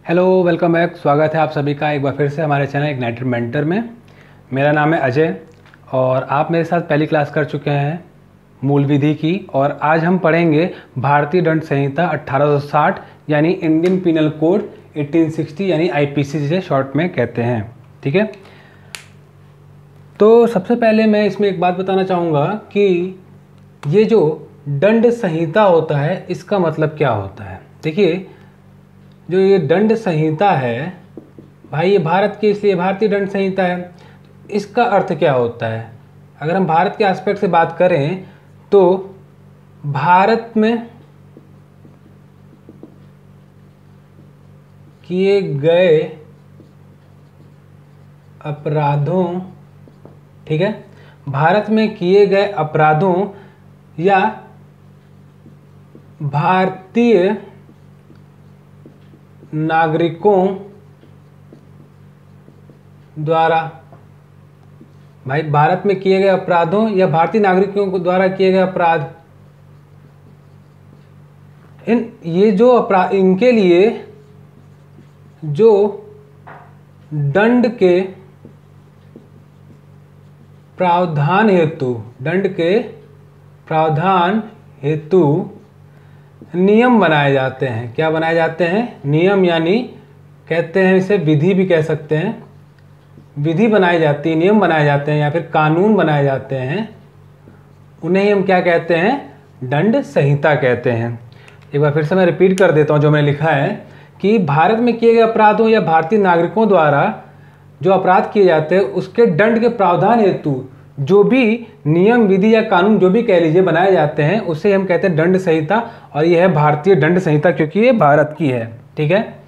Hello, welcome back. स्वागत है आप सभी का एक बार फिर से हमारे चैनल इग्नाइटेड मेंटर में। मेरा नाम है अजय और आप मेरे साथ पहली क्लास कर चुके हैं मूल विधि की। और आज हम पढ़ेंगे भारतीय दंड संहिता 1860 यानी इंडियन पिनल कोड 1860 यानी आईपीसी जिसे शॉर्ट में कहते हैं। ठीक है, तो सबसे पहले मैं इसमें एक बात बताना चाहूँगा कि ये जो दंड संहिता होता है इसका मतलब क्या होता है। देखिए, जो ये दंड संहिता है भाई, ये भारत की इसलिए भारतीय दंड संहिता है। इसका अर्थ क्या होता है? अगर हम भारत के एस्पेक्ट से बात करें तो भारत में किए गए अपराधों, ठीक है, भारत में किए गए अपराधों या भारतीय नागरिकों द्वारा, भाई भारत में किए गए अपराधों या भारतीय नागरिकों को द्वारा किए गए अपराध, ये जो अपराध, इनके लिए जो दंड के प्रावधान हेतु नियम बनाए जाते हैं। क्या बनाए जाते हैं? नियम, यानी कहते हैं इसे विधि भी कह सकते हैं। विधि बनाई जाती है, नियम बनाए जाते हैं या फिर कानून बनाए जाते हैं, उन्हें हम क्या कहते हैं? दंड संहिता कहते हैं। एक बार फिर से मैं रिपीट कर देता हूं जो मैंने लिखा है कि भारत में किए गए अपराधों या भारतीय नागरिकों द्वारा जो अपराध किए जाते हैं उसके दंड के प्रावधान हेतु जो भी नियम, विधि या कानून जो भी कह लीजिए बनाए जाते हैं उसे हम कहते हैं दंड संहिता। और ये है भारतीय दंड संहिता क्योंकि ये भारत की है। ठीक है,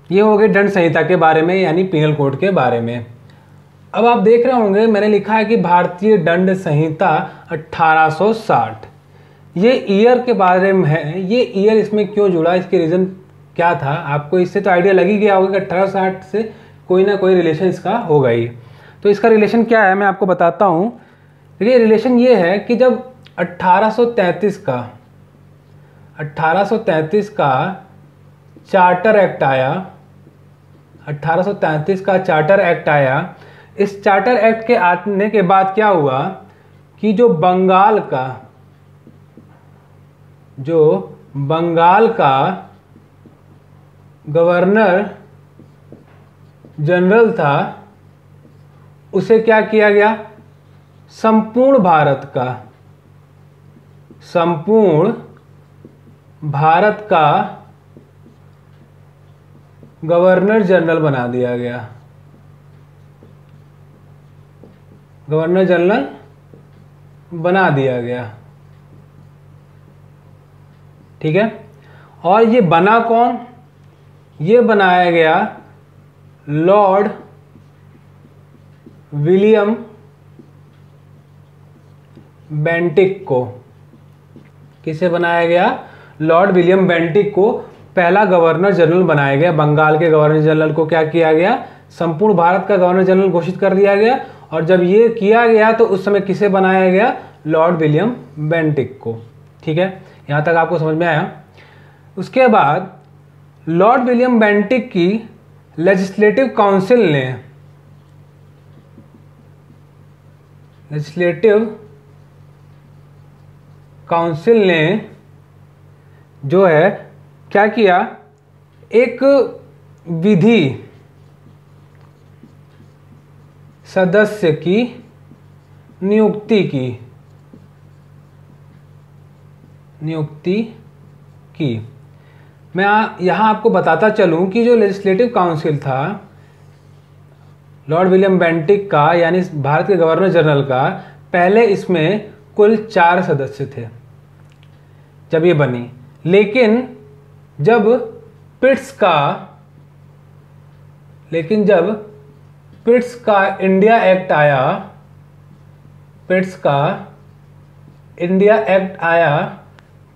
ये हो गए दंड संहिता के बारे में यानी पिनल कोड के बारे में। अब आप देख रहे होंगे मैंने लिखा है कि भारतीय दंड संहिता 1860, ये ईयर के बारे में है। ये ईयर इसमें क्यों जुड़ा, इसके रीज़न क्या था, आपको इससे तो आइडिया लग ही गया होगा कि 1860 से कोई ना कोई रिलेशन इसका होगा ही। तो इसका रिलेशन क्या है मैं आपको बताता हूँ। देखिए, रिलेशन ये है कि जब 1833 का चार्टर एक्ट आया, 1833 का चार्टर एक्ट आया, इस चार्टर एक्ट के आने के बाद क्या हुआ कि जो बंगाल का गवर्नर जनरल था उसे क्या किया गया? संपूर्ण भारत का गवर्नर जनरल बना दिया गया। गवर्नर जनरल बना दिया गया। ठीक है, और ये बना कौन? ये बनाया गया लॉर्ड विलियम बेंटिक को। किसे बनाया गया? लॉर्ड विलियम बेंटिक को पहला गवर्नर जनरल बनाया गया। बंगाल के गवर्नर जनरल को क्या किया गया? संपूर्ण भारत का गवर्नर जनरल घोषित कर दिया गया। और जब ये किया गया तो उस समय किसे बनाया गया? लॉर्ड विलियम बेंटिक को। ठीक है, यहाँ तक आपको समझ में आया। उसके बाद लॉर्ड विलियम बेंटिक की लेजिस्लेटिव काउंसिल ने जो है क्या किया? एक विधि सदस्य की नियुक्ति की। मैं यहाँ आपको बताता चलूँ कि जो लेजिस्लेटिव काउंसिल था लॉर्ड विलियम बेंटिक का यानी भारत के गवर्नर जनरल का, पहले इसमें कुल 4 सदस्य थे जब ये बनी। लेकिन जब पिट्स का इंडिया एक्ट आया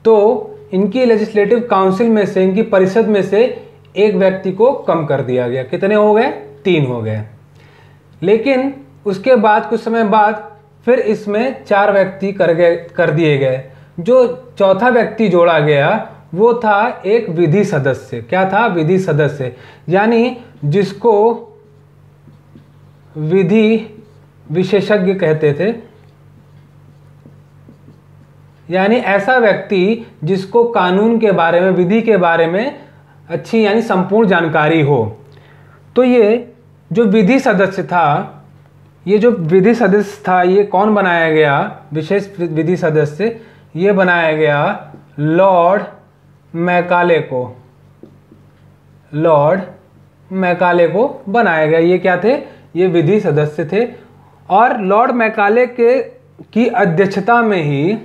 तो इनकी लेजिस्लेटिव काउंसिल में से, इनकी परिषद में से एक व्यक्ति को कम कर दिया गया। कितने हो गए? 3 हो गए। लेकिन उसके बाद कुछ समय बाद फिर इसमें 4 व्यक्ति कर दिए गए। जो चौथा व्यक्ति जोड़ा गया वो था एक विधि सदस्य। क्या था? विधि सदस्य, यानी जिसको विधि विशेषज्ञ कहते थे, यानी ऐसा व्यक्ति जिसको कानून के बारे में, विधि के बारे में अच्छी यानी संपूर्ण जानकारी हो। तो ये जो विधि सदस्य था, ये जो विधि सदस्य था, ये कौन बनाया गया? विशेष विधि सदस्य ये बनाया गया लॉर्ड मैकाले को। लॉर्ड मैकाले को बनाया गया। ये क्या थे? ये विधि सदस्य थे। और लॉर्ड मैकाले की अध्यक्षता में ही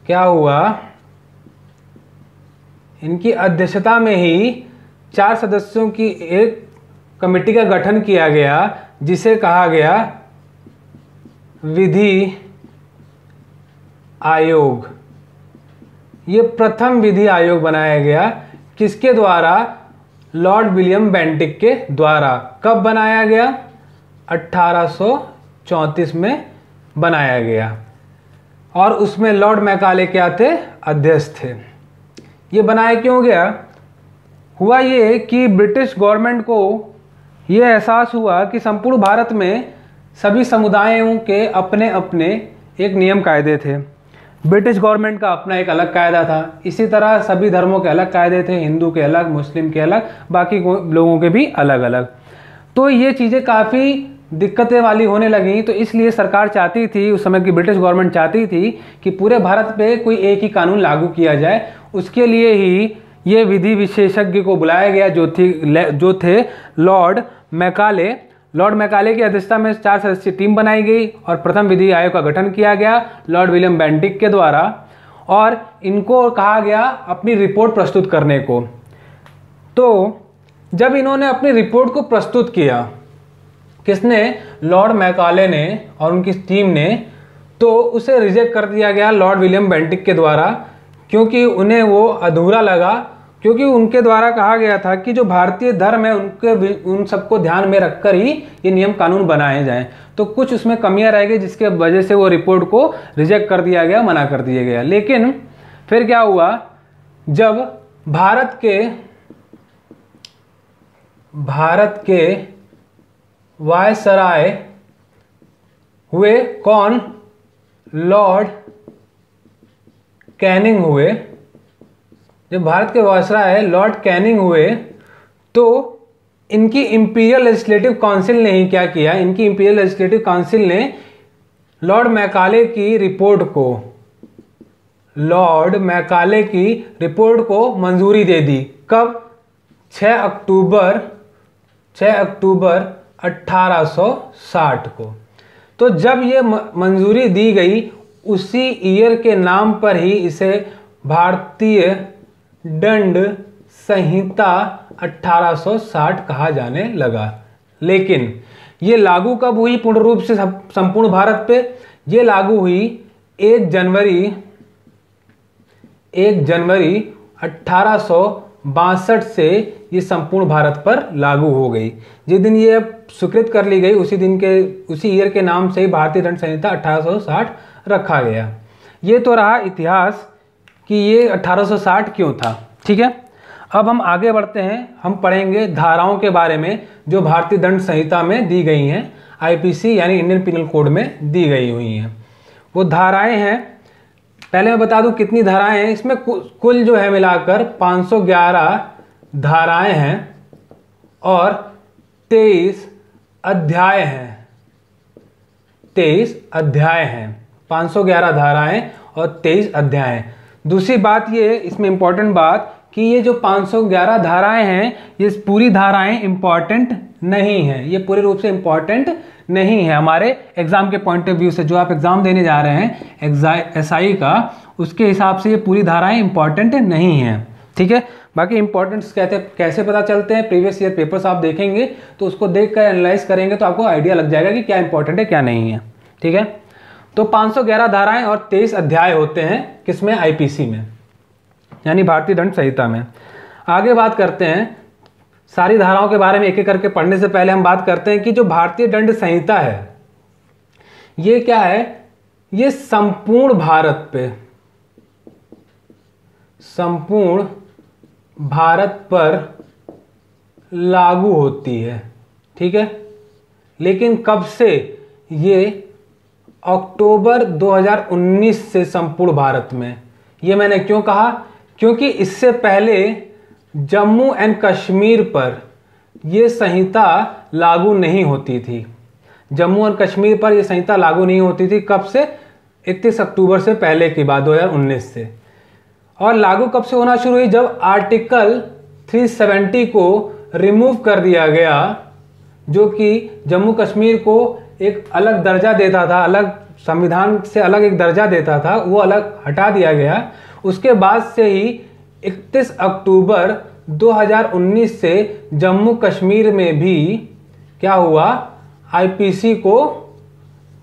क्या हुआ? इनकी अध्यक्षता में ही 4 सदस्यों की एक कमेटी का गठन किया गया, जिसे कहा गया विधि आयोग। ये प्रथम विधि आयोग बनाया गया। किसके द्वारा? लॉर्ड विलियम बेंटिक के द्वारा। कब बनाया गया? 1834 में बनाया गया। और उसमें लॉर्ड मैकाले क्या थे? अध्यक्ष थे। ये बनाया क्यों गया? हुआ ये कि ब्रिटिश गवर्नमेंट को ये एहसास हुआ कि संपूर्ण भारत में सभी समुदायों के अपने अपने एक नियम कायदे थे। ब्रिटिश गवर्नमेंट का अपना एक अलग कायदा था, इसी तरह सभी धर्मों के अलग कायदे थे, हिंदू के अलग, मुस्लिम के अलग, बाकी लोगों के भी अलग अलग। तो ये चीज़ें काफ़ी दिक्कतें वाली होने लगी। तो इसलिए सरकार चाहती थी, उस समय की ब्रिटिश गवर्नमेंट चाहती थी कि पूरे भारत पे कोई एक ही कानून लागू किया जाए। उसके लिए ही ये विधि विशेषज्ञ को बुलाया गया, जो थे लॉर्ड मैकाले। लॉर्ड मैकाले की अध्यक्षता में 4 सदस्यीय टीम बनाई गई और प्रथम विधि आयोग का गठन किया गया लॉर्ड विलियम बेंटिक के द्वारा। और इनको कहा गया अपनी रिपोर्ट प्रस्तुत करने को। तो जब इन्होंने अपनी रिपोर्ट को प्रस्तुत किया, किसने? लॉर्ड मैकाले ने और उनकी टीम ने, तो उसे रिजेक्ट कर दिया गया लॉर्ड विलियम बेंटिक के द्वारा, क्योंकि उन्हें वो अधूरा लगा। क्योंकि उनके द्वारा कहा गया था कि जो भारतीय धर्म है उन सबको ध्यान में रखकर ही ये नियम कानून बनाए जाएं। तो कुछ उसमें कमियां रह गई, जिसके वजह से वो रिपोर्ट को रिजेक्ट कर दिया गया, मना कर दिया गया। लेकिन फिर क्या हुआ? जब भारत के वायसराय हुए, कौन? लॉर्ड कैनिंग हुए। जब भारत के वायसराय लॉर्ड कैनिंग हुए, तो इनकी इंपीरियल लेजिस्लेटिव काउंसिल ने ही क्या किया? इनकी इंपीरियल लेजिस्लेटिव काउंसिल ने लॉर्ड मैकाले की रिपोर्ट को मंजूरी दे दी। कब? 6 अक्टूबर 1860 को। तो जब ये मंजूरी दी गई, उसी ईयर के नाम पर ही इसे भारतीय दंड संहिता 1860 कहा जाने लगा। लेकिन ये लागू कब हुई पूर्ण रूप से संपूर्ण भारत पे? ये लागू हुई 1 जनवरी 1862 से ये संपूर्ण भारत पर लागू हो गई। जिस दिन ये स्वीकृत कर ली गई, उसी ईयर के नाम से ही भारतीय दंड संहिता 1860 रखा गया। ये तो रहा इतिहास कि ये 1860 क्यों था। ठीक है, अब हम आगे बढ़ते हैं। हम पढ़ेंगे धाराओं के बारे में जो भारतीय दंड संहिता में दी गई हैं, आईपीसी यानी इंडियन पिनल कोड में दी गई हुई हैं। वो धाराएं हैं, पहले मैं बता दूं कितनी धाराएं हैं। इसमें कुल जो है मिलाकर 511 धाराएं हैं और 23 अध्याय हैं। 23 अध्याय हैं, 511 धाराएं और 23 अध्याय हैं। दूसरी बात ये, इसमें इंपॉर्टेंट बात कि ये जो 511 धाराएं हैं, ये पूरी धाराएं इंपॉर्टेंट नहीं हैं। ये पूरे रूप से इंपॉर्टेंट नहीं है हमारे एग्जाम के पॉइंट ऑफ व्यू से। जो आप एग्जाम देने जा रहे हैं एसआई का, उसके हिसाब से ये पूरी धाराएं इंपॉर्टेंट नहीं हैं। ठीक है, बाकी इंपॉर्टेंस कैसे पता चलते हैं? प्रीवियस ईयर पेपर्स आप देखेंगे तो उसको देख कर एनालाइज करेंगे तो आपको आइडिया लग जाएगा कि क्या इंपॉर्टेंट है क्या नहीं है। ठीक है, तो 511 धाराएं और 23 अध्याय होते हैं किसमें? आईपीसी में, यानी भारतीय दंड संहिता में। आगे बात करते हैं सारी धाराओं के बारे में। एक एक करके पढ़ने से पहले हम बात करते हैं कि जो भारतीय दंड संहिता है, ये क्या है? ये संपूर्ण भारत पे संपूर्ण भारत पर लागू होती है। ठीक है, लेकिन कब से? ये अक्टूबर 2019 से संपूर्ण भारत में। ये मैंने क्यों कहा? क्योंकि इससे पहले जम्मू एंड कश्मीर पर ये संहिता लागू नहीं होती थी। जम्मू और कश्मीर पर यह संहिता लागू नहीं होती थी। कब से? 31 अक्टूबर से पहले की बात, 2019 से। और लागू कब से होना शुरू हुई? जब आर्टिकल 370 को रिमूव कर दिया गया, जो कि जम्मू कश्मीर को एक अलग दर्जा देता था, अलग संविधान से अलग एक दर्जा देता था, वो अलग हटा दिया गया। उसके बाद से ही 31 अक्टूबर 2019 से जम्मू कश्मीर में भी क्या हुआ? आईपीसी को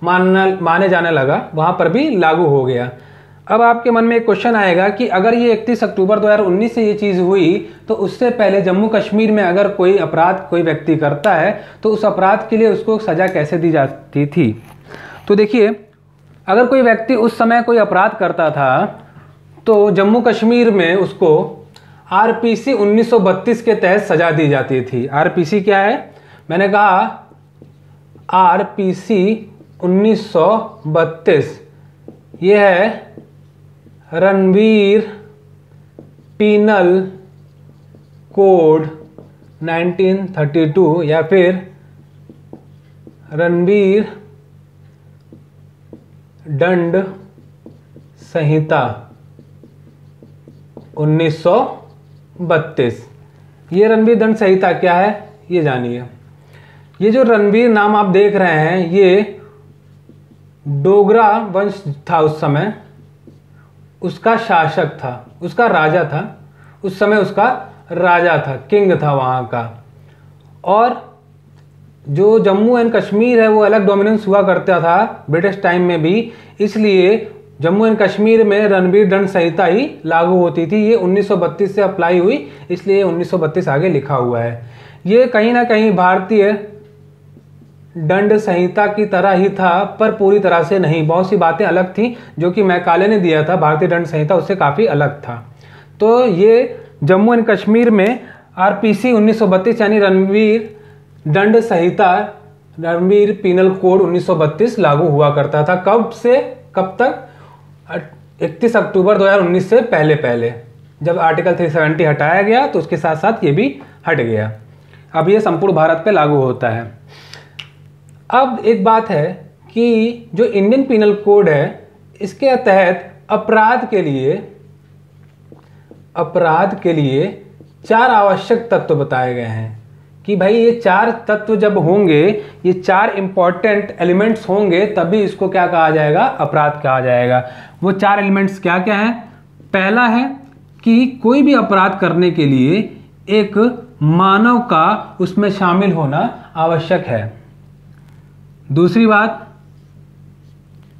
माने जाने लगा, वहाँ पर भी लागू हो गया। अब आपके मन में एक क्वेश्चन आएगा कि अगर ये 31 अक्टूबर 2019 से ये चीज़ हुई, तो उससे पहले जम्मू कश्मीर में अगर कोई अपराध कोई व्यक्ति करता है तो उस अपराध के लिए उसको सज़ा कैसे दी जाती थी? तो देखिए, अगर कोई व्यक्ति उस समय कोई अपराध करता था तो जम्मू कश्मीर में उसको आरपीसी 1932 के तहत सज़ा दी जाती थी। आरपीसी क्या है? मैंने कहा आरपीसी 1932 ये है रणवीर पीनल कोड 1932 या फिर रणवीर दंड संहिता 1932। ये रणवीर दंड संहिता क्या है ये जानिए। ये जो रणवीर नाम आप देख रहे हैं, ये डोगरा वंश था उस समय, उसका शासक था, उसका राजा था, उस समय उसका राजा था, किंग था वहाँ का। और जो जम्मू एंड कश्मीर है वो अलग डोमिनेंस हुआ करता था ब्रिटिश टाइम में भी, इसलिए जम्मू एंड कश्मीर में रणवीर दंड संहिता ही लागू होती थी। ये 1932 से अप्लाई हुई, इसलिए 1932 आगे लिखा हुआ है। ये कहीं ना कहीं भारतीय दंड संहिता की तरह ही था, पर पूरी तरह से नहीं। बहुत सी बातें अलग थी जो कि मैकाले ने दिया था, भारतीय दंड संहिता उससे काफ़ी अलग था। तो ये जम्मू एंड कश्मीर में आरपीसी 1932 यानी रणवीर दंड संहिता, रणवीर पीनल कोड 1932 लागू हुआ करता था। कब से कब तक? 31 अक्टूबर 2019 से पहले जब आर्टिकल 370 हटाया गया तो उसके साथ साथ ये भी हट गया। अब ये संपूर्ण भारत पे लागू होता है। अब एक बात है कि जो इंडियन पीनल कोड है, इसके तहत अपराध के लिए 4 आवश्यक तत्व बताए गए हैं कि भाई ये 4 तत्व जब होंगे, ये 4 इंपॉर्टेंट एलिमेंट्स होंगे, तभी इसको क्या कहा जाएगा? अपराध कहा जाएगा। वो 4 एलिमेंट्स क्या क्या हैं? पहला है कि कोई भी अपराध करने के लिए एक मानव का उसमें शामिल होना आवश्यक है। दूसरी बात,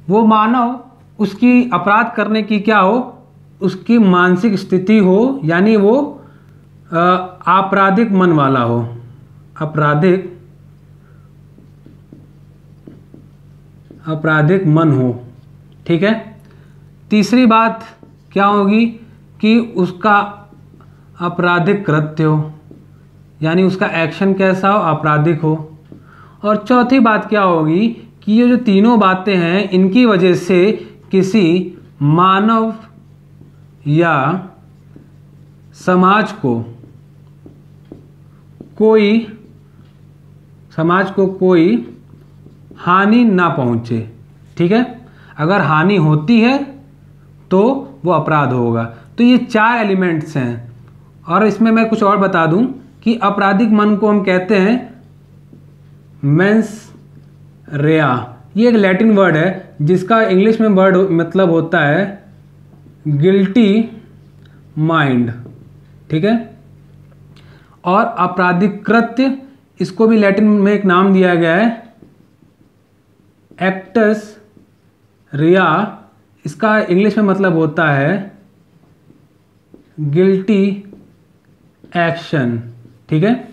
वो मानव उसकी अपराध करने की क्या हो? उसकी मानसिक स्थिति हो, यानी वो आपराधिक मन वाला हो, आपराधिक मन हो। ठीक है। तीसरी बात क्या होगी कि उसका आपराधिक कृत्य हो, यानी उसका एक्शन कैसा हो? आपराधिक हो। और चौथी बात क्या होगी कि ये जो तीनों बातें हैं, इनकी वजह से किसी मानव या समाज को कोई हानि ना पहुंचे। ठीक है। अगर हानि होती है तो वो अपराध होगा। तो ये 4 एलिमेंट्स हैं। और इसमें मैं कुछ और बता दूं कि आपराधिक मन को हम कहते हैं मेंस रेया। ये एक लैटिन वर्ड है जिसका इंग्लिश में वर्ड मतलब होता है गिल्टी माइंड। ठीक है। और आपराधिक कृत्य, इसको भी लैटिन में एक नाम दिया गया है एक्टस रिया। इसका इंग्लिश में मतलब होता है गिल्टी एक्शन। ठीक है।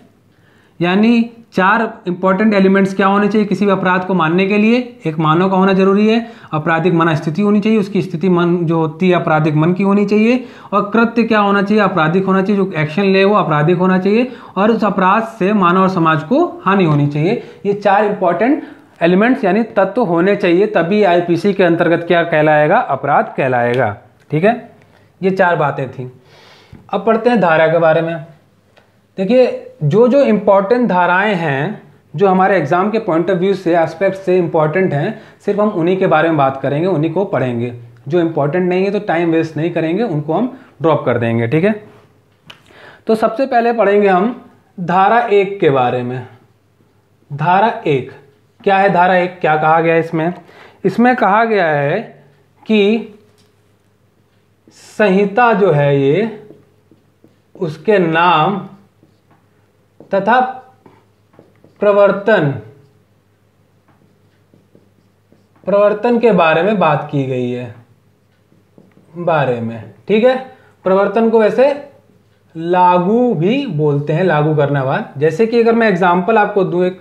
यानी 4 इंपॉर्टेंट एलिमेंट्स क्या होने चाहिए किसी भी अपराध को मानने के लिए। एक मानव का होना जरूरी है, आपराधिक मन स्थिति होनी चाहिए, उसकी स्थिति मन जो होती है आपराधिक मन की होनी चाहिए, और कृत्य क्या होना चाहिए, आपराधिक होना चाहिए, जो एक्शन ले वो आपराधिक होना चाहिए, और उस अपराध से मानव और समाज को हानि होनी चाहिए। ये 4 इंपॉर्टेंट एलिमेंट्स यानी तत्व होने चाहिए, तभी आईपीसी के अंतर्गत क्या कहलाएगा, अपराध कहलाएगा। ठीक है, ये 4 बातें थी। अब पढ़ते हैं धारा के बारे में। देखिए जो जो इम्पोर्टेंट धाराएं हैं जो हमारे एग्जाम के पॉइंट ऑफ व्यू से एस्पेक्ट से इम्पॉर्टेंट हैं, सिर्फ हम उन्हीं के बारे में बात करेंगे, उन्हीं को पढ़ेंगे। जो इम्पोर्टेंट नहीं है तो टाइम वेस्ट नहीं करेंगे, उनको हम ड्रॉप कर देंगे। ठीक है, तो सबसे पहले पढ़ेंगे हम धारा 1 के बारे में। धारा 1 क्या है? धारा 1 क्या कहा गया है इसमें? इसमें कहा गया है कि संहिता जो है ये उसके नाम तथा प्रवर्तन के बारे में बात की गई है, बारे में। ठीक है, प्रवर्तन को वैसे लागू भी बोलते हैं, लागू करने बाद। जैसे कि अगर मैं एग्जांपल आपको दूं, एक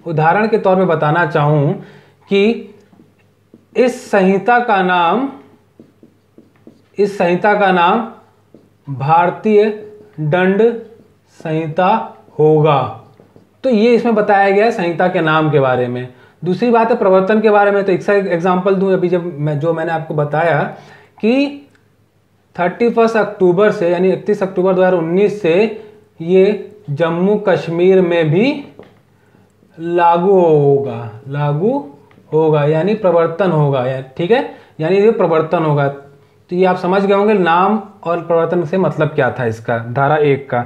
उदाहरण के तौर पे बताना चाहूं कि इस संहिता का नाम भारतीय दंड संहिता होगा, तो ये इसमें बताया गया है संहिता के नाम के बारे में। दूसरी बात है प्रवर्तन के बारे में, तो एक एग्जांपल दूं। अभी जो मैंने आपको बताया कि 31 अक्टूबर से यानी 31 अक्टूबर 2019 से ये जम्मू कश्मीर में भी लागू होगा यानी प्रवर्तन होगा। ठीक है, यानी ये प्रवर्तन होगा। तो ये आप समझ गए होंगे नाम और प्रवर्तन से मतलब क्या था इसका, धारा 1 का।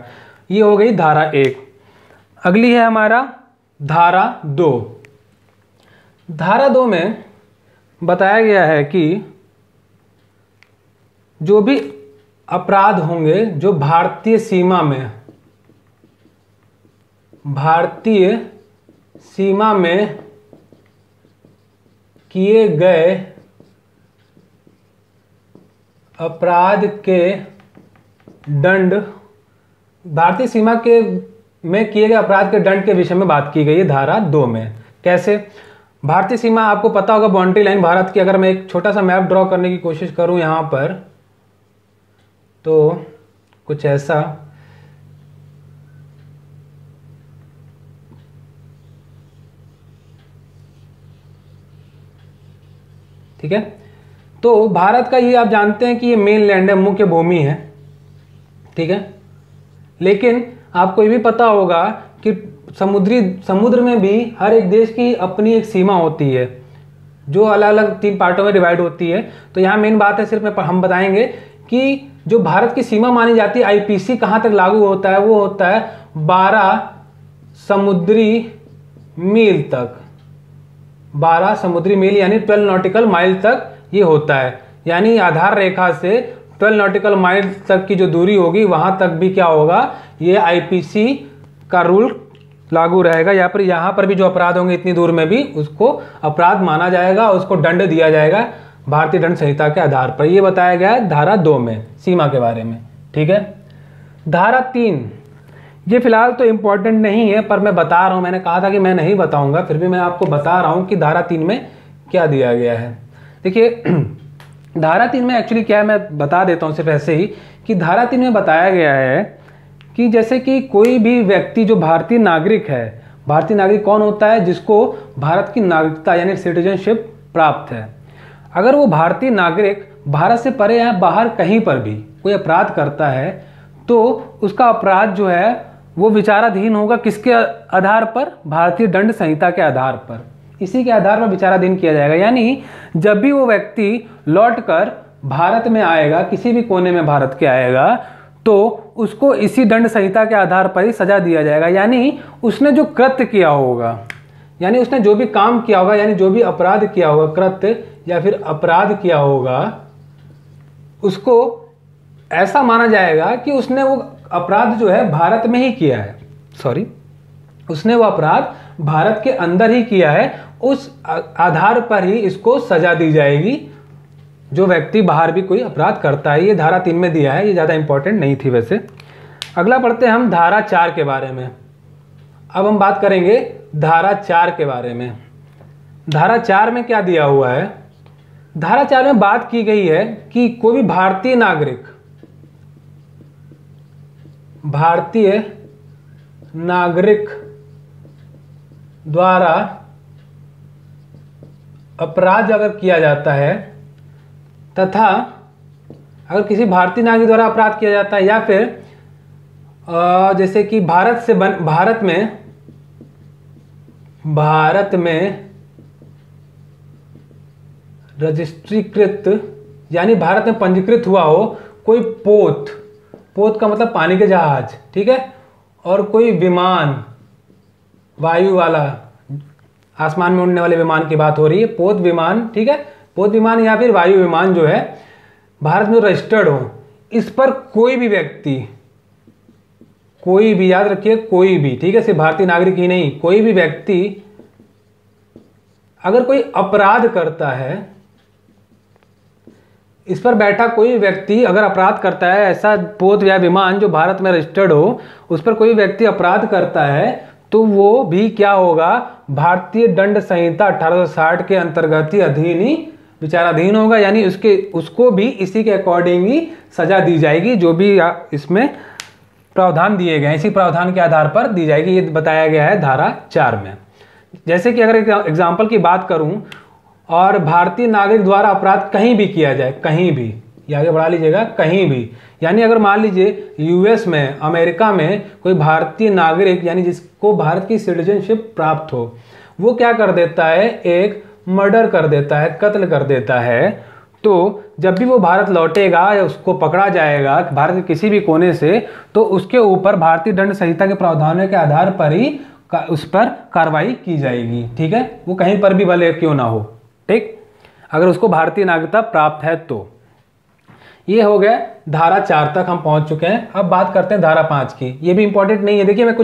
ये हो गई धारा 1। अगली है हमारा धारा 2। धारा 2 में बताया गया है कि जो भी अपराध होंगे जो भारतीय सीमा में किए गए अपराध के दंड, भारतीय सीमा में किए गए अपराध के दंड के विषय में बात की गई है धारा 2 में। कैसे? भारतीय सीमा आपको पता होगा, बाउंड्री लाइन भारत की। अगर मैं एक छोटा सा मैप ड्रॉ करने की कोशिश करूं यहां पर, तो कुछ ऐसा, ठीक है। तो भारत का ये आप जानते हैं कि ये मेन लैंड है, मुख्य भूमि है। ठीक है, लेकिन आपको ये भी पता होगा कि समुद्र में भी हर एक देश की अपनी एक सीमा होती है जो अलग अलग 3 पार्टों में डिवाइड होती है। तो यहाँ मेन बात है, सिर्फ हम बताएंगे कि जो भारत की सीमा मानी जाती है, आईपीसी कहाँ तक लागू होता है, वो होता है 12 समुद्री मील तक। 12 समुद्री मील यानी 12 नॉटिकल माइल तक ये होता है। यानी आधार रेखा से 12 नॉटिकल माइल तक की जो दूरी होगी वहां तक भी क्या होगा, ये आईपीसी का रूल लागू रहेगा। यहाँ पर भी जो अपराध होंगे इतनी दूर में भी उसको अपराध माना जाएगा, उसको दंड दिया जाएगा भारतीय दंड संहिता के आधार पर। ये बताया गया है धारा 2 में सीमा के बारे में। ठीक है, धारा 3 ये फिलहाल तो इम्पोर्टेंट नहीं है, पर मैं बता रहा हूँ, मैंने कहा था कि मैं नहीं बताऊंगा, फिर भी मैं आपको बता रहा हूँ कि धारा 3 में क्या दिया गया है। देखिए धारा 3 में एक्चुअली क्या है, मैं बता देता हूँ सिर्फ ऐसे ही, कि धारा 3 में बताया गया है कि जैसे कि कोई भी व्यक्ति जो भारतीय नागरिक है, भारतीय नागरिक कौन होता है, जिसको भारत की नागरिकता यानी सिटीजनशिप प्राप्त है। अगर वो भारतीय नागरिक भारत से परे या बाहर कहीं पर भी कोई अपराध करता है तो उसका अपराध जो है वो विचाराधीन होगा। किसके आधार पर? भारतीय दंड संहिता के आधार पर। इसी के आधार पर विचाराधीन किया जाएगा। यानी जब भी वो व्यक्ति लौटकर भारत में आएगा, किसी भी कोने में भारत के आएगा, तो उसको इसी दंड संहिता के आधार पर ही सजा दिया जाएगा। यानी उसने जो कृत्य किया होगा, यानी उसने जो भी काम किया होगा, यानी जो भी अपराध किया होगा, कृत्य या फिर अपराध किया होगा, उसको ऐसा माना जाएगा कि उसने वो अपराध जो है भारत में ही किया है। उसने वो अपराध भारत के अंदर ही किया है। उस आधार पर ही इसको सजा दी जाएगी जो व्यक्ति बाहर भी कोई अपराध करता है। ये धारा 3 में दिया है, ये ज़्यादा इंपॉर्टेंट नहीं थी वैसे। अगला पढ़ते हैं हम धारा 4 के बारे में। अब हम बात करेंगे धारा 4 के बारे में। धारा 4 में क्या दिया हुआ है? धारा 4 में बात की गई है कि कोई भी भारतीय नागरिक द्वारा अपराध अगर किया जाता है, तथा अगर किसी भारतीय नागरिक द्वारा अपराध किया जाता है, या फिर जैसे कि भारत में रजिस्ट्रीकृत यानी भारत में पंजीकृत हुआ हो कोई पोत का मतलब पानी के जहाज, ठीक है, और कोई विमान, वायु वाला, आसमान में उड़ने वाले विमान की बात हो रही है, पोत विमान, ठीक है, पोत विमान या फिर वायु विमान जो है भारत में रजिस्टर्ड हो, इस पर कोई भी व्यक्ति, कोई भी, याद रखिए कोई भी, ठीक है, सिर्फ भारतीय नागरिक ही नहीं, कोई भी व्यक्ति अगर कोई अपराध करता है, इस पर बैठा कोई व्यक्ति अगर अपराध करता है, ऐसा पोत या विमान जो भारत में रजिस्टर्ड हो, उस पर कोई व्यक्ति अपराध करता है, तो वो भी क्या होगा, भारतीय दंड संहिता 1860 के अंतर्गत ही विचाराधीन होगा, यानी उसको भी इसी के अकॉर्डिंग ही सजा दी जाएगी, जो भी इसमें प्रावधान दिए गए हैं, इसी प्रावधान के आधार पर दी जाएगी। ये बताया गया है धारा 4 में। जैसे कि अगर एग्जाम्पल की बात करूं, और भारतीय नागरिक द्वारा अपराध कहीं भी किया जाए, कहीं भी, ये आगे बढ़ा लीजिएगा, कहीं भी, यानी अगर मान लीजिए यूएस में, अमेरिका में कोई भारतीय नागरिक यानी जिसको भारत की सिटीजनशिप प्राप्त हो, वो क्या कर देता है, एक मर्डर कर देता है, कत्ल कर देता है, तो जब भी वो भारत लौटेगा या उसको पकड़ा जाएगा भारत के किसी भी कोने से, तो उसके ऊपर भारतीय दंड संहिता के प्रावधानों के आधार पर ही उस पर कार्रवाई की जाएगी, ठीक है, वो कहीं पर भी भले क्यों ना हो, ठीक, अगर उसको भारतीय नागरिकता प्राप्त है तो। ये हो गया धारा 4 तक हम पहुंच चुके हैं। अब बात करते हैं धारा 5 की। ये भी इंपॉर्टेंट नहीं है, देखिए मैं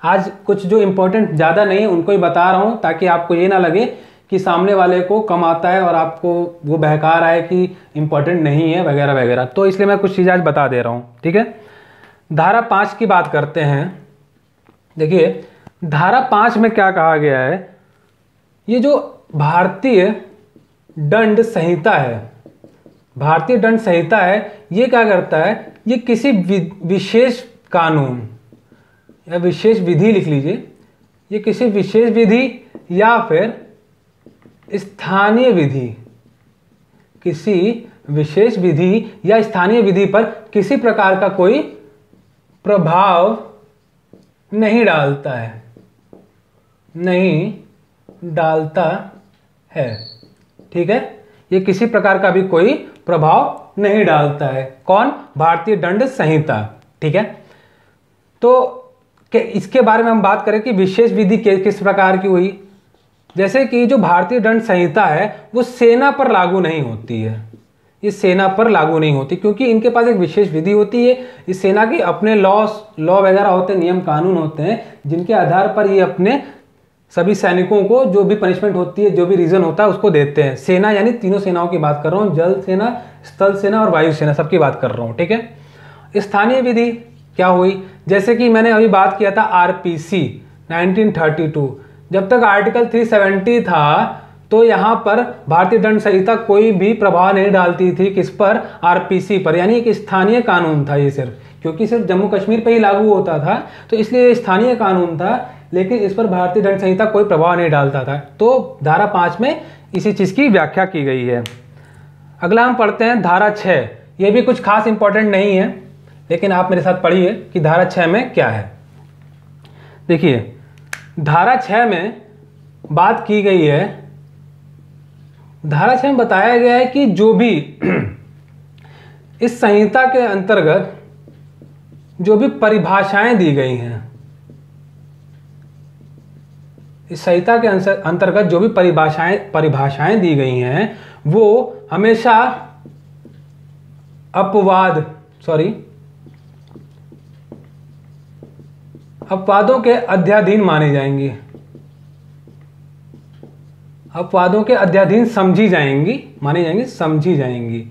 आज कुछ जो इंपॉर्टेंट ज़्यादा नहीं है उनको ही बता रहा हूँ, ताकि आपको ये ना लगे कि सामने वाले को कम आता है और आपको वो बहका रहा है कि इंपॉर्टेंट नहीं है वगैरह वगैरह, तो इसलिए मैं कुछ चीज़ आज बता दे रहा हूँ, ठीक है। धारा 5 की बात करते हैं। देखिए धारा 5 में क्या कहा गया है, ये जो भारतीय दंड संहिता है, भारतीय दंड संहिता है, ये क्या करता है, ये किसी विशेष कानून या विशेष विधि, लिख लीजिए, ये किसी विशेष विधि या फिर स्थानीय विधि, किसी विशेष विधि या स्थानीय विधि पर किसी प्रकार का कोई प्रभाव नहीं डालता है, नहीं डालता है, ठीक है, ये किसी प्रकार का भी कोई प्रभाव नहीं डालता है। कौन? भारतीय दंड संहिता, ठीक है। तो इसके बारे में हम बात करें कि विशेष विधि किस प्रकार की हुई। जैसे कि जो भारतीय दंड संहिता है वो सेना पर लागू नहीं होती है, ये सेना पर लागू नहीं होती, क्योंकि इनके पास एक विशेष विधि होती है। इस सेना के अपने लॉ वगैरह होते हैं, नियम कानून होते हैं, जिनके आधार पर ये अपने सभी सैनिकों को जो भी पनिशमेंट होती है, जो भी रीजन होता है उसको देते हैं। सेना यानी तीनों सेनाओं की बात कर रहा हूँ, जल सेना, स्थल सेना और वायु सेना, सबकी बात कर रहा हूँ, ठीक है। स्थानीय विधि क्या हुई, जैसे कि मैंने अभी बात किया था आरपीसी 1932, जब तक आर्टिकल 370 था तो यहाँ पर भारतीय दंड संहिता कोई भी प्रभाव नहीं डालती थी, किस पर, आरपीसी पर, यानी एक स्थानीय कानून था ये सिर्फ, क्योंकि सिर्फ जम्मू कश्मीर पे ही लागू होता था, तो इसलिए स्थानीय कानून था, लेकिन इस पर भारतीय दंड संहिता कोई प्रभाव नहीं डालता था। तो धारा 5 में इसी चीज़ की व्याख्या की गई है। अगला हम पढ़ते हैं धारा 6। ये भी कुछ खास इंपॉर्टेंट नहीं है, लेकिन आप मेरे साथ पढ़िए कि धारा 6 में क्या है। देखिए धारा 6 में बात की गई है, धारा 6 में बताया गया है कि जो भी इस संहिता के अंतर्गत जो भी परिभाषाएं दी गई हैं, इस संहिता के अंतर्गत जो भी परिभाषाएं दी गई हैं वो हमेशा अपवादों के अध्याधीन मानी जाएंगी, अपवादों के अध्याधीन समझी जाएंगी।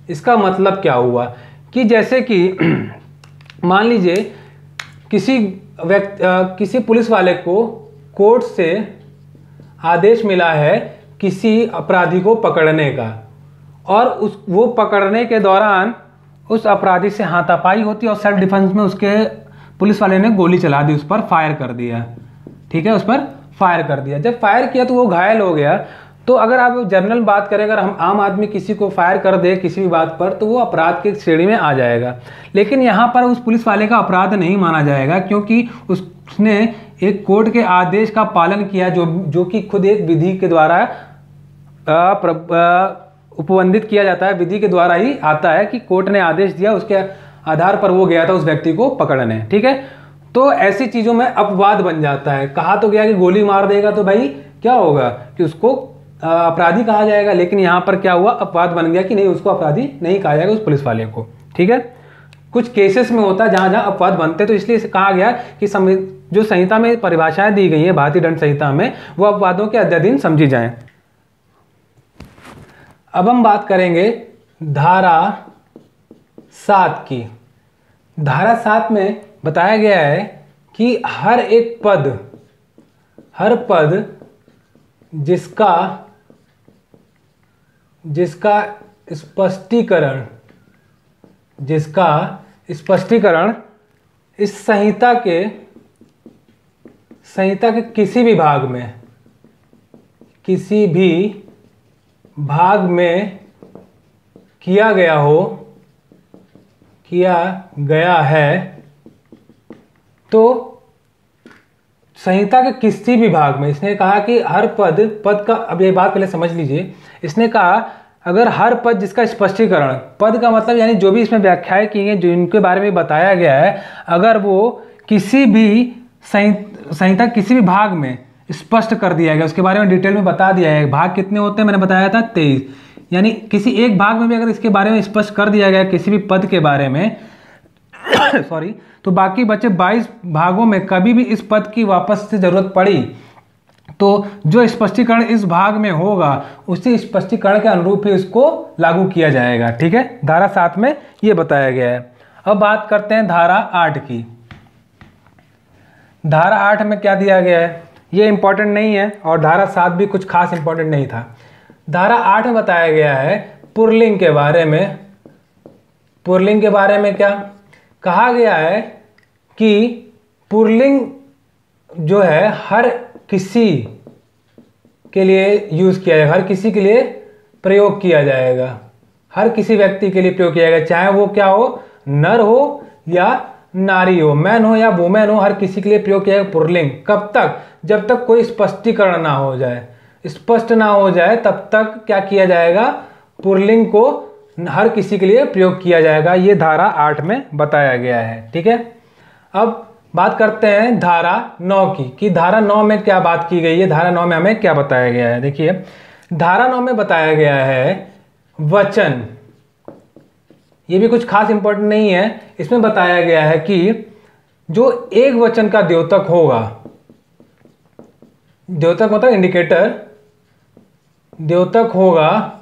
इसका मतलब क्या हुआ कि जैसे कि मान लीजिए किसी किसी पुलिस वाले को कोर्ट से आदेश मिला है किसी अपराधी को पकड़ने का, और वो पकड़ने के दौरान उस अपराधी से हाथापाई होती है और सेल्फ डिफेंस में उसके पुलिस वाले ने गोली चला दी, उस पर फायर कर दिया। ठीक है, उस पर फायर कर दिया। जब फायर किया तो वो घायल हो गया। तो अगर आप जनरल बात करें, अगर हम आम आदमी किसी को फायर कर दे किसी भी बात पर, तो वो अपराध की श्रेणी में आ जाएगा। लेकिन यहाँ पर उस पुलिस वाले का अपराध नहीं माना जाएगा, क्योंकि उसने एक कोर्ट के आदेश का पालन किया, जो कि खुद एक विधि के द्वारा उपबंधित किया जाता है, विधि के द्वारा ही आता है कि कोर्ट ने आदेश दिया, उसके आधार पर वो गया था उस व्यक्ति को पकड़ने। ठीक है, तो ऐसी चीज़ों में अपवाद बन जाता है। कहा तो गया कि गोली मार देगा तो भाई क्या होगा कि उसको अपराधी कहा जाएगा, लेकिन यहाँ पर क्या हुआ, अपवाद बन गया कि नहीं, उसको अपराधी नहीं कहा जाएगा उस पुलिस वाले को। ठीक है, कुछ केसेस में होता है जहाँ जहाँ अपवाद बनते, तो इसलिए कहा गया कि जो संहिता में परिभाषाएं दी गई हैं भारतीय दंड संहिता में, वो अपवादों के अध्ययन समझी जाएं। अब हम बात करेंगे धारा 7 की। धारा 7 में बताया गया है कि हर पद जिसका स्पष्टीकरण इस संहिता के किसी भी भाग में किया गया है, तो संहिता के किसी भी भाग में, इसने कहा कि हर पद का, अब ये बात पहले समझ लीजिए। इसने कहा अगर हर पद जिसका स्पष्टीकरण, पद का मतलब यानी जो भी इसमें व्याख्याएं की हैं, जो इनके बारे में बताया गया है, अगर वो किसी भी संहिता किसी भी भाग में स्पष्ट कर दिया गया, उसके बारे में डिटेल में बता दिया है। भाग कितने होते हैं, मैंने बताया था 23, यानी किसी एक भाग में भी अगर इसके बारे में स्पष्ट कर दिया गया किसी भी पद के बारे में सॉरी, तो बाकी बचे 22 भागों में कभी भी इस पद की वापस से जरूरत पड़ी तो जो स्पष्टीकरण इस भाग में होगा उसी स्पष्टीकरण के अनुरूप ही इसको लागू किया जाएगा। ठीक है, धारा 7 में ये बताया गया है। अब बात करते हैं धारा 8 की। धारा 8 में क्या दिया गया है, ये इंपॉर्टेंट नहीं है, और धारा 7 भी कुछ खास इंपॉर्टेंट नहीं था। धारा 8 में बताया गया है पुल्लिंग के बारे में। पुल्लिंग के बारे में क्या कहा गया है कि पुल्लिंग जो है हर किसी के लिए यूज किया जाएगा, हर किसी के लिए प्रयोग किया जाएगा, हर किसी व्यक्ति के लिए प्रयोग किया जाएगा, चाहे वो क्या हो, नर हो या नारी हो, मैन हो या वुमेन हो, हर किसी के लिए प्रयोग किया जाएगा पुल्लिंग। कब तक, जब तक कोई स्पष्टीकरण ना हो जाए, स्पष्ट ना हो जाए, तब तक क्या किया जाएगा, पुल्लिंग को हर किसी के लिए प्रयोग किया जाएगा। ये धारा 8 में बताया गया है। ठीक है, अब बात करते हैं धारा 9 की कि धारा 9 में क्या बात की गई है, धारा 9 में हमें क्या बताया गया है। देखिए, धारा 9 में बताया गया है वचन। ये भी कुछ खास इंपॉर्टेंट नहीं है। इसमें बताया गया है कि जो एक वचन का द्योतक होगा, द्योतक मतलब इंडिकेटर, द्योतक होगा,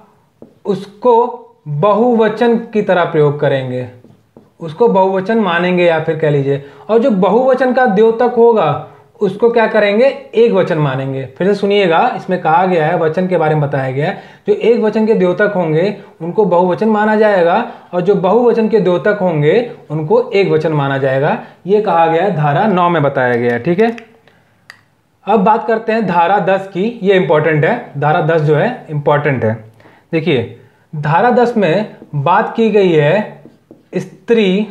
उसको बहुवचन की तरह प्रयोग करेंगे, उसको बहुवचन मानेंगे या फिर कह लीजिए, और जो बहुवचन का द्योतक होगा उसको क्या करेंगे, एक वचन मानेंगे। फिर से सुनिएगा, इसमें कहा गया है, वचन के बारे में बताया गया है, जो एक वचन के द्योतक होंगे उनको बहुवचन माना जाएगा, और जो बहुवचन के द्योतक होंगे उनको एक वचन माना जाएगा। ये कहा गया है, धारा 9 में बताया गया है। ठीक है, अब बात करते हैं धारा 10 की। ये इंपॉर्टेंट है, धारा 10 जो है इंपॉर्टेंट है। देखिए, धारा 10 में बात की गई है स्त्री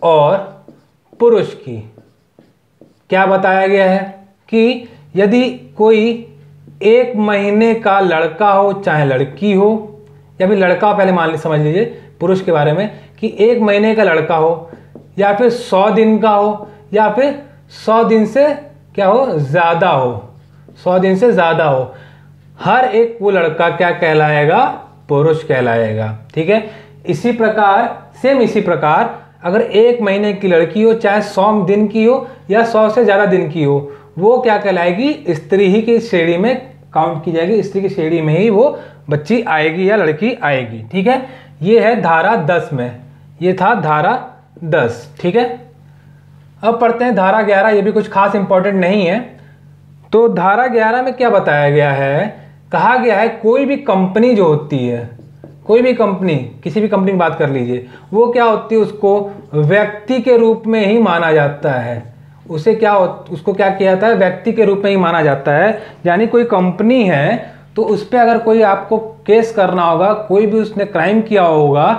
और पुरुष की। क्या बताया गया है कि यदि कोई 1 महीने का लड़का हो चाहे लड़की हो, या फिर लड़का पहले मान लीजिए, समझ लीजिए पुरुष के बारे में कि 1 महीने का लड़का हो, या फिर 100 दिन का हो, या फिर 100 दिन से क्या हो, ज़्यादा हो, 100 दिन से ज़्यादा हो, हर एक वो लड़का क्या कहलाएगा, पुरुष कहलाएगा। ठीक है, इसी प्रकार अगर 1 महीने की लड़की हो, चाहे 100 दिन की हो या 100 से ज़्यादा दिन की हो, वो क्या कहलाएगी, स्त्री ही की श्रेणी में काउंट की जाएगी, स्त्री की श्रेणी में ही वो बच्ची आएगी या लड़की आएगी। ठीक है, ये है धारा 10 में, ये था धारा 10। ठीक है, अब पढ़ते हैं धारा 11, ये भी कुछ खास इंपॉर्टेंट नहीं है। तो धारा 11 में क्या बताया गया है, कहा गया है कोई भी कंपनी जो होती है, कोई भी कंपनी, किसी भी कंपनी की बात कर लीजिए, वो क्या होती है, उसको व्यक्ति के रूप में ही माना जाता है। उसको क्या किया जाता है, व्यक्ति के रूप में ही माना जाता है। यानी कोई कंपनी है तो उस पर अगर कोई आपको केस करना होगा, कोई भी उसने क्राइम किया होगा,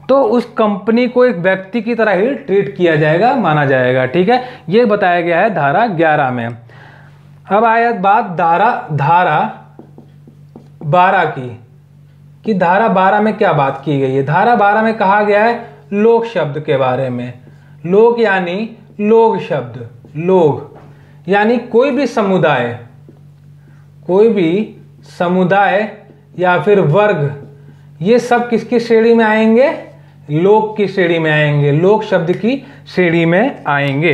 तो उस कंपनी को एक व्यक्ति की तरह ही ट्रीट किया जाएगा, माना जाएगा। ठीक है, ये बताया गया है धारा 11 में। अब आया बात धारा 12 की, कि धारा 12 में क्या बात की गई है। धारा 12 में कहा गया है लोक शब्द के बारे में। लोक यानी लोग शब्द, लोग यानी कोई भी समुदाय या फिर वर्ग, ये सब किसकी श्रेणी में आएंगे, लोक की श्रेणी में आएंगे, लोक शब्द की श्रेणी में आएंगे।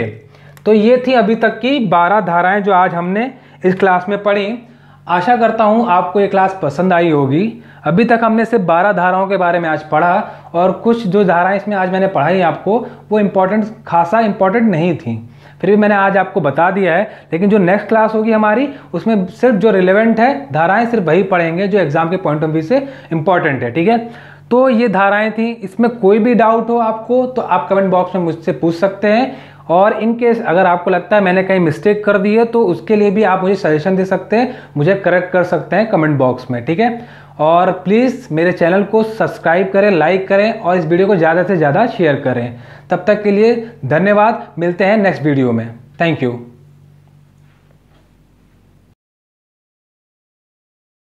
तो ये थी अभी तक की 12 धाराएं जो आज हमने इस क्लास में पढ़ी। आशा करता हूँ आपको ये क्लास पसंद आई होगी। अभी तक हमने सिर्फ 12 धाराओं के बारे में आज पढ़ा, और कुछ जो धाराएं इसमें आज मैंने पढ़ाई आपको, वो खासा इंपॉर्टेंट नहीं थी, फिर भी मैंने आज आपको बता दिया है। लेकिन जो नेक्स्ट क्लास होगी हमारी, उसमें सिर्फ जो रिलेवेंट है धाराएं सिर्फ वही पढ़ेंगे जो एग्जाम के पॉइंट ऑफ व्यू से इंपॉर्टेंट है। ठीक है, तो ये धाराएं थी। इसमें कोई भी डाउट हो आपको तो आप कमेंट बॉक्स में मुझसे पूछ सकते हैं, और इन केस अगर आपको लगता है मैंने कहीं मिस्टेक कर दी है तो उसके लिए भी आप मुझे सजेशन दे सकते हैं, मुझे करेक्ट कर सकते हैं कमेंट बॉक्स में। ठीक है, और प्लीज़ मेरे चैनल को सब्सक्राइब करें, लाइक करें, और इस वीडियो को ज़्यादा से ज़्यादा शेयर करें। तब तक के लिए धन्यवाद, मिलते हैं नेक्स्ट वीडियो में। Thank you.